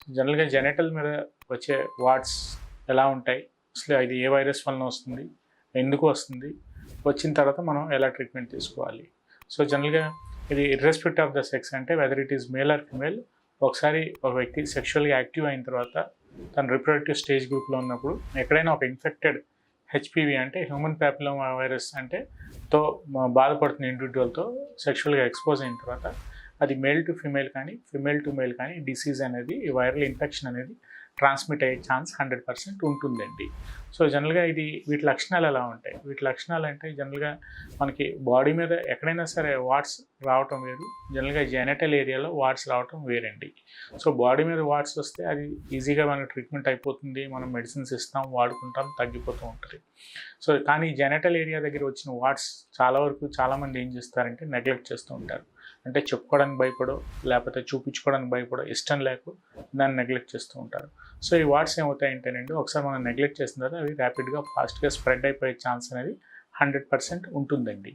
జనరల్‌గా జెనిటల్ మీద వచ్చే వాట్స్ ఎలా ఉంటాయి? అసలు ఇది ఏ వైరస్ వలన వస్తుంది? ఎందుకు వస్తుంది? వచ్చిన తర్వాత మనం ఎలా ట్రీట్మెంట్ తీసుకోవాలి? సో, జనరల్‌గా ఇది ఇర్రెస్పెక్టివ్ ఆఫ్ ద సెక్స్ అంటే whether it is male or female ఒకసారి ఒక వ్యక్తి సెక్షువల్‌గా యాక్టివ్ అయిన తర్వాత తన రిప్రొడక్టివ్ స్టేజ్ గ్రూప్‌లో ఉన్నప్పుడు ఎక్కడైనా ఒక ఇన్ఫెక్టెడ్ హెచ్‌పివి అంటే హ్యూమన్ పాపిలోమా వైరస్ అంటే బాధపడుతున్న ఇండివిడ్యువల్‌తో సెక్షువల్‌గా ఎక్స్‌పోజ్ అయిన తర్వాత అది మేల్ టు ఫీమేల్ కానీ, ఫీమేల్ టు మేల్ కానీ డిసీజ్ అనేది ఈ వైరల్ ఇన్ఫెక్షన్ అనేది ట్రాన్స్మిట్ అయ్యే ఛాన్స్ 100% ఉంటుందండి. సో, జనరల్‌గా వీటి లక్షణాలు ఎలా ఉంటాయి? వీటి లక్షణాలు అంటే జనరల్‌గా మనకి బాడీ మీద ఎక్కడైనా సరే వాట్స్ రావటం వేరు. జనరల్‌గా జెనిటల్ ఏరియాలో వాట్స్ రావటం వేరండి. సో, బాడీ మీద వాట్స్ వస్తే అది ఈజీగా మనకు ట్రీట్మెంట్ అయిపోతుంది. మనం మెడిసిన్స్ ఇస్తాం, వాడుకుంటాం, తగ్గిపోతూ ఉంటది. సో, కానీ జెనిటల్ ఏరియా దగ్గర వచ్చిన వాట్స్ చాలా వరకు చాలామంది ఏం చేస్తారంటే నెగ్లెక్ట్ చేస్తూ ఉంటారు. అంటే చెప్పుకోవడానికి భయపడో, లేకపోతే చూపించుకోవడానికి భయపడో, ఇష్టం లేకో దాన్ని నెగ్లెక్ట్ చేస్తూ ఉంటారు. సో, ఈ వాట్స్ ఏమవుతాయంటేనండి ఒకసారి మనం నెగ్లెక్ట్ చేసిన తర్వాత అవి ర్యాపిడ్‌గా, ఫాస్ట్‌గా స్ప్రెడ్ అయిపోయే ఛాన్స్ అనేది 100% ఉంటుందండి.